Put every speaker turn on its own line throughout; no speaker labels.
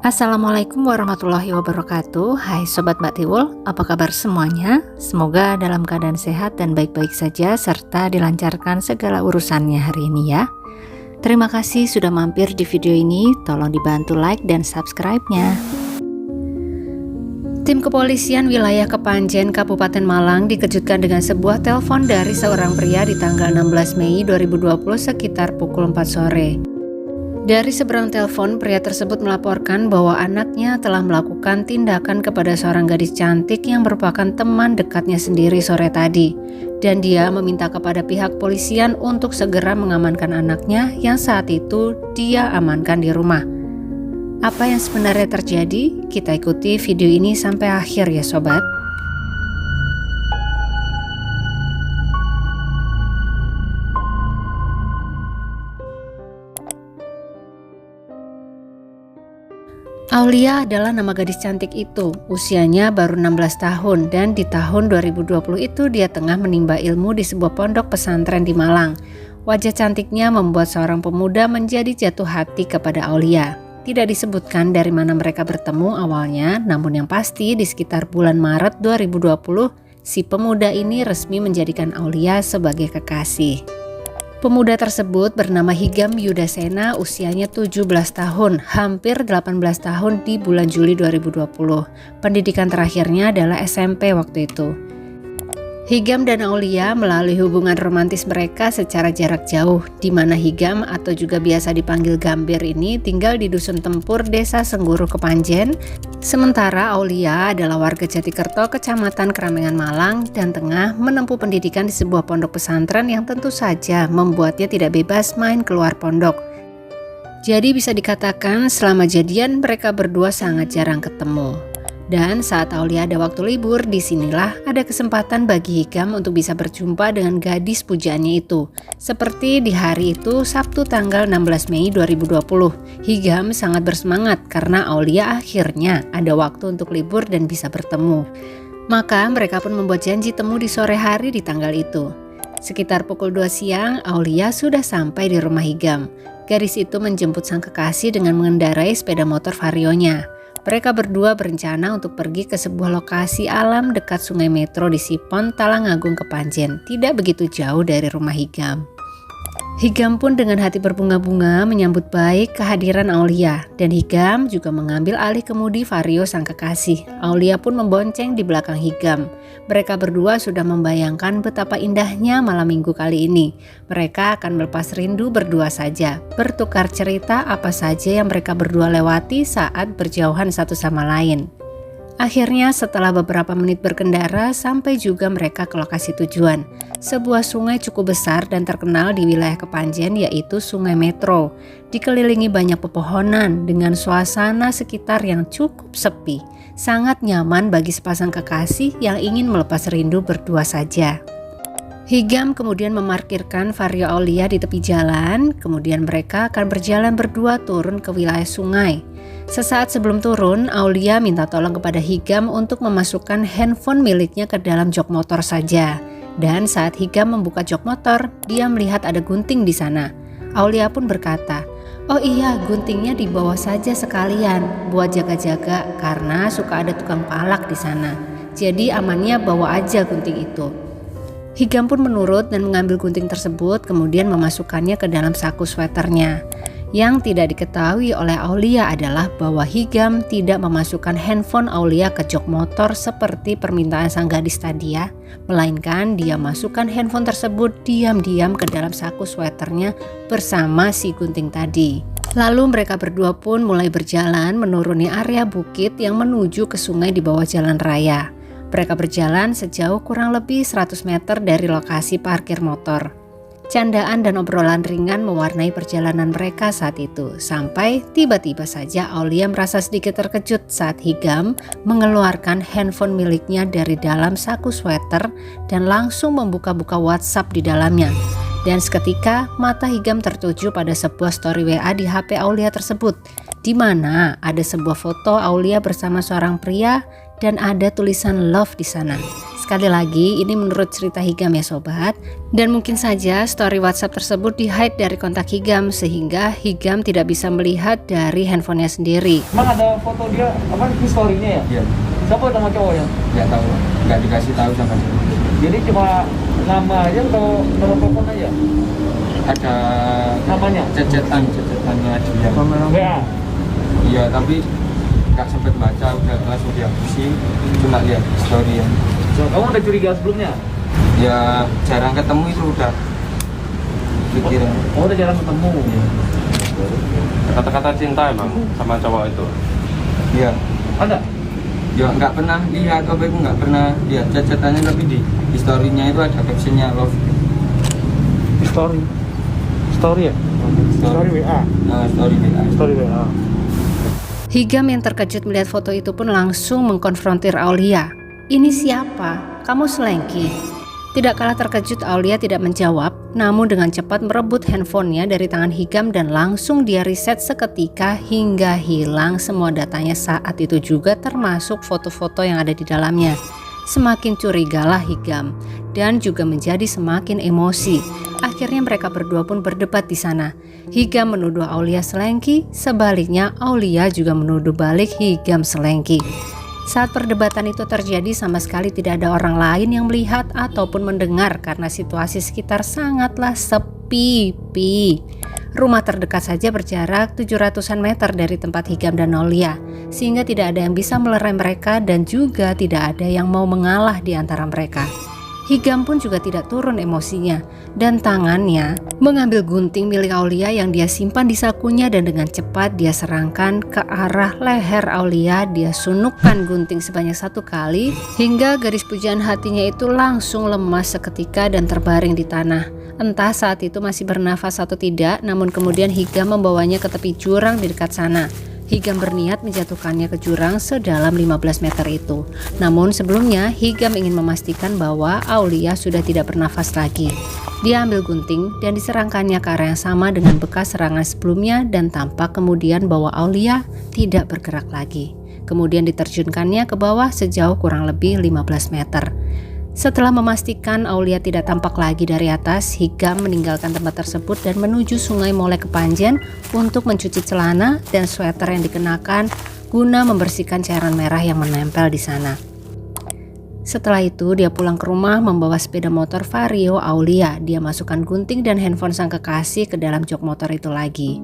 Assalamualaikum warahmatullahi wabarakatuh. Hai Sobat Mbak Tiwul, apa kabar semuanya? Semoga dalam keadaan sehat dan baik-baik saja serta dilancarkan segala urusannya hari ini ya. Terima kasih sudah mampir di video ini, tolong dibantu like dan subscribe-nya. Tim kepolisian wilayah Kepanjen, Kabupaten Malang dikejutkan dengan sebuah telepon dari seorang pria di tanggal 16 Mei 2020 sekitar pukul 4 sore. Dari seberang telepon, pria tersebut melaporkan bahwa anaknya telah melakukan tindakan kepada seorang gadis cantik yang merupakan teman dekatnya sendiri sore tadi. Dan dia meminta kepada pihak polisian untuk segera mengamankan anaknya yang saat itu dia amankan di rumah. Apa yang sebenarnya terjadi? Kita ikuti video ini sampai akhir ya sobat. Aulia adalah nama gadis cantik itu. Usianya baru 16 tahun dan di tahun 2020 itu dia tengah menimba ilmu di sebuah pondok pesantren di Malang. Wajah cantiknya membuat seorang pemuda menjadi jatuh hati kepada Aulia. Tidak disebutkan dari mana mereka bertemu awalnya, namun yang pasti di sekitar bulan Maret 2020, si pemuda ini resmi menjadikan Aulia sebagai kekasih. Pemuda tersebut bernama Higam Yudasena, usianya 17 tahun, hampir 18 tahun di bulan Juli 2020. Pendidikan terakhirnya adalah SMP waktu itu. Higam dan Aulia melalui hubungan romantis mereka secara jarak jauh, di mana Higam atau juga biasa dipanggil Gambir ini tinggal di Dusun Tempur, Desa Sengguru, Kepanjen. Sementara Aulia adalah warga Jatikerto, Kecamatan Keramengan, Malang dan tengah menempuh pendidikan di sebuah pondok pesantren yang tentu saja membuatnya tidak bebas main keluar pondok. Jadi bisa dikatakan selama jadian mereka berdua sangat jarang ketemu. Dan saat Aulia ada waktu libur, disinilah ada kesempatan bagi Higam untuk bisa berjumpa dengan gadis pujaannya itu. Seperti di hari itu, Sabtu tanggal 16 Mei 2020. Higam sangat bersemangat karena Aulia akhirnya ada waktu untuk libur dan bisa bertemu. Maka mereka pun membuat janji temu di sore hari di tanggal itu. Sekitar pukul 2 siang, Aulia sudah sampai di rumah Higam. Gadis itu menjemput sang kekasih dengan mengendarai sepeda motor Varionya. Mereka berdua berencana untuk pergi ke sebuah lokasi alam dekat Sungai Metro di Sipon, Talangagung, Kepanjen, tidak begitu jauh dari rumah Higam. Higam pun dengan hati berbunga-bunga menyambut baik kehadiran Aulia, dan Higam juga mengambil alih kemudi Vario sang kekasih. Aulia pun membonceng di belakang Higam. Mereka berdua sudah membayangkan betapa indahnya malam minggu kali ini. Mereka akan melepas rindu berdua saja, bertukar cerita apa saja yang mereka berdua lewati saat berjauhan satu sama lain. Akhirnya setelah beberapa menit berkendara sampai juga mereka ke lokasi tujuan. Sebuah sungai cukup besar dan terkenal di wilayah Kepanjen, yaitu Sungai Metro. Dikelilingi banyak pepohonan dengan suasana sekitar yang cukup sepi. Sangat nyaman bagi sepasang kekasih yang ingin melepas rindu berdua saja. Higam kemudian memarkirkan Vario Aulia di tepi jalan, kemudian mereka akan berjalan berdua turun ke wilayah sungai. Sesaat sebelum turun, Aulia minta tolong kepada Higam untuk memasukkan handphone miliknya ke dalam jok motor saja. Dan saat Higam membuka jok motor, dia melihat ada gunting di sana. Aulia pun berkata, "Oh iya, guntingnya dibawa saja sekalian buat jaga-jaga karena suka ada tukang palak di sana. Jadi amannya bawa aja gunting itu." Higam pun menurut dan mengambil gunting tersebut, kemudian memasukkannya ke dalam saku sweaternya. Yang tidak diketahui oleh Aulia adalah bahwa Higam tidak memasukkan handphone Aulia ke jok motor seperti permintaan sang gadis tadi ya, melainkan dia masukkan handphone tersebut diam-diam ke dalam saku sweaternya bersama si gunting tadi. Lalu mereka berdua pun mulai berjalan menuruni area bukit yang menuju ke sungai di bawah jalan raya. Mereka berjalan sejauh kurang lebih 100 meter dari lokasi parkir motor. Candaan dan obrolan ringan mewarnai perjalanan mereka saat itu, sampai tiba-tiba saja Aulia merasa sedikit terkejut saat Higam mengeluarkan handphone miliknya dari dalam saku sweater dan langsung membuka-buka WhatsApp di dalamnya. Dan seketika mata Higam tertuju pada sebuah story WA di HP Aulia tersebut, di mana ada sebuah foto Aulia bersama seorang pria dan ada tulisan love di sana. Sekali lagi, ini menurut cerita Higam ya sobat. Dan mungkin saja story WhatsApp tersebut di-hide dari kontak Higam sehingga Higam tidak bisa melihat dari handphonenya sendiri.
Emang ada foto dia apa di story-nya ya?
Iya.
Siapa nama cowoknya?
Nggak tahu, nggak dikasih tahu sama dia.
Jadi cuma nama aja atau nomor telepon aja?
Ada
Namanya?
cecetannya dia.
WA.
Iya, tapi nggak sempat baca, udah langsung dihabisin. Cuma lihat story yang.
So, kamu ada curiga sebelumnya?
Ya jarang ketemu itu udah pikiran.
Oh, udah jarang ketemu.
Kata-kata cinta emang sama cowok itu.
Iya.
Ada?
Ya nggak pernah lihat apa itu, nggak pernah lihat cecetannya, tapi di story-nya itu ada captionnya love.
Story ya? Story WA.
Nah, story WA.
Story WA.
Higam yang terkejut melihat foto itu pun langsung mengkonfrontir Aulia. Ini siapa? Kamu selengki? Tidak kalah terkejut, Aulia tidak menjawab, namun dengan cepat merebut handphonenya dari tangan Higam dan langsung dia reset seketika hingga hilang semua datanya saat itu juga, termasuk foto-foto yang ada di dalamnya. Semakin curigalah Higam dan juga menjadi semakin emosi. Akhirnya mereka berdua pun berdebat di sana. Higam menuduh Aulia selengki, sebaliknya Aulia juga menuduh balik Higam selengki. Saat perdebatan itu terjadi, sama sekali tidak ada orang lain yang melihat ataupun mendengar karena situasi sekitar sangatlah sepi. Rumah terdekat saja berjarak 700-an meter dari tempat Higam dan Aulia, sehingga tidak ada yang bisa melerai mereka dan juga tidak ada yang mau mengalah di antara mereka. Higam pun juga tidak turun emosinya dan tangannya mengambil gunting milik Aulia yang dia simpan di sakunya dan dengan cepat dia serangkan ke arah leher Aulia. Dia sunukkan gunting sebanyak 1 kali hingga garis pujaan hatinya itu langsung lemas seketika dan terbaring di tanah. Entah saat itu masih bernafas atau tidak, namun kemudian Higam membawanya ke tepi jurang di dekat sana. Higam berniat menjatuhkannya ke jurang sedalam 15 meter itu. Namun sebelumnya Higam ingin memastikan bahwa Aulia sudah tidak bernafas lagi. Dia ambil gunting dan diserangkannya ke arah yang sama dengan bekas serangan sebelumnya dan tampak kemudian bahwa Aulia tidak bergerak lagi. Kemudian diterjunkannya ke bawah sejauh kurang lebih 15 meter. Setelah memastikan Aulia tidak tampak lagi dari atas, Higam meninggalkan tempat tersebut dan menuju Sungai Molek Kepanjen untuk mencuci celana dan sweater yang dikenakan guna membersihkan cairan merah yang menempel di sana. Setelah itu dia pulang ke rumah membawa sepeda motor Vario Aulia. Dia masukkan gunting dan handphone sang kekasih ke dalam jok motor itu lagi.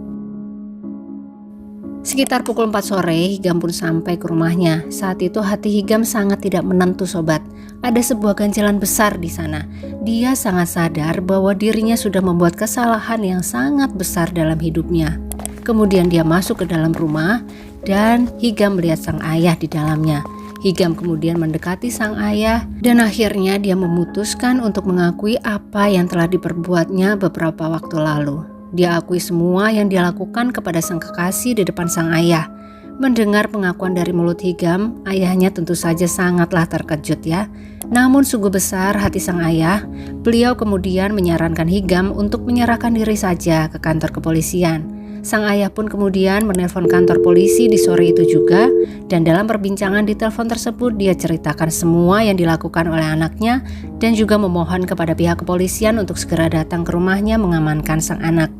Sekitar pukul 4 sore, Higam pun sampai ke rumahnya. Saat itu hati Higam sangat tidak menentu sobat. Ada sebuah ganjalan besar di sana. Dia sangat sadar bahwa dirinya sudah membuat kesalahan yang sangat besar dalam hidupnya. Kemudian dia masuk ke dalam rumah dan Higam melihat sang ayah di dalamnya. Higam kemudian mendekati sang ayah dan akhirnya dia memutuskan untuk mengakui apa yang telah diperbuatnya beberapa waktu lalu. Dia akui semua yang dia lakukan kepada sang kekasih di depan sang ayah. Mendengar pengakuan dari mulut Higam, ayahnya tentu saja sangatlah terkejut ya. Namun sungguh besar hati sang ayah. Beliau kemudian menyarankan Higam untuk menyerahkan diri saja ke kantor kepolisian. Sang ayah pun kemudian menelpon kantor polisi di sore itu juga, dan dalam perbincangan di telepon tersebut dia ceritakan semua yang dilakukan oleh anaknya dan juga memohon kepada pihak kepolisian untuk segera datang ke rumahnya mengamankan sang anak.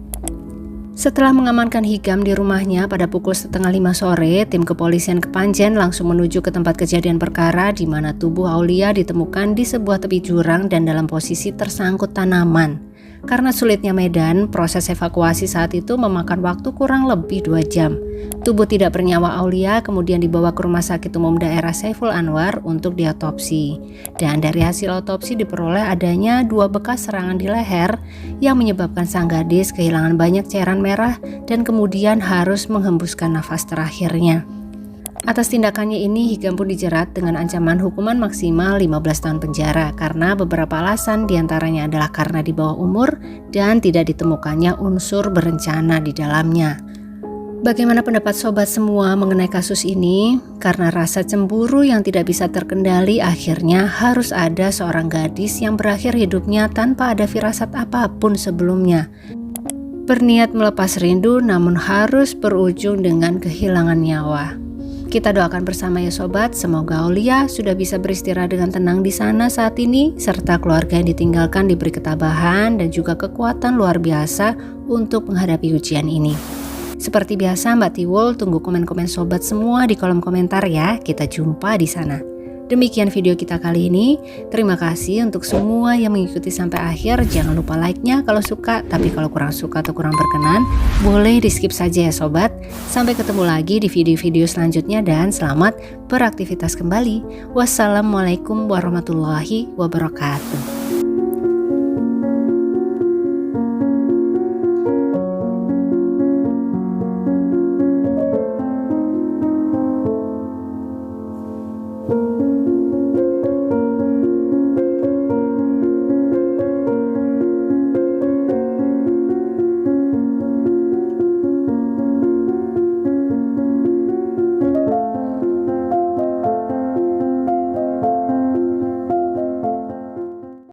Setelah mengamankan Higam di rumahnya pada pukul 4:30 sore, tim kepolisian Kepanjen langsung menuju ke tempat kejadian perkara di mana tubuh Aulia ditemukan di sebuah tepi jurang dan dalam posisi tersangkut tanaman. Karena sulitnya medan, proses evakuasi saat itu memakan waktu kurang lebih 2 jam. Tubuh tidak bernyawa Aulia kemudian dibawa ke Rumah Sakit Umum Daerah Saiful Anwar untuk diotopsi. Dan dari hasil otopsi diperoleh adanya 2 bekas serangan di leher yang menyebabkan sang gadis kehilangan banyak cairan merah dan kemudian harus menghembuskan nafas terakhirnya. Atas tindakannya ini, Higam pun dijerat dengan ancaman hukuman maksimal 15 tahun penjara karena beberapa alasan, diantaranya adalah karena di bawah umur dan tidak ditemukannya unsur berencana di dalamnya. Bagaimana pendapat sobat semua mengenai kasus ini? Karena rasa cemburu yang tidak bisa terkendali, akhirnya harus ada seorang gadis yang berakhir hidupnya tanpa ada firasat apapun sebelumnya. Berniat melepas rindu namun harus berujung dengan kehilangan nyawa. Kita doakan bersama ya sobat, semoga Aulia sudah bisa beristirahat dengan tenang di sana saat ini, serta keluarga yang ditinggalkan diberi ketabahan dan juga kekuatan luar biasa untuk menghadapi ujian ini. Seperti biasa Mbak Tiwul tunggu komen-komen sobat semua di kolom komentar ya, kita jumpa di sana. Demikian video kita kali ini. Terima kasih untuk semua yang mengikuti sampai akhir. Jangan lupa like-nya kalau suka, tapi kalau kurang suka atau kurang berkenan, boleh di skip saja ya sobat. Sampai ketemu lagi di video-video selanjutnya dan selamat beraktivitas kembali. Wassalamualaikum warahmatullahi wabarakatuh.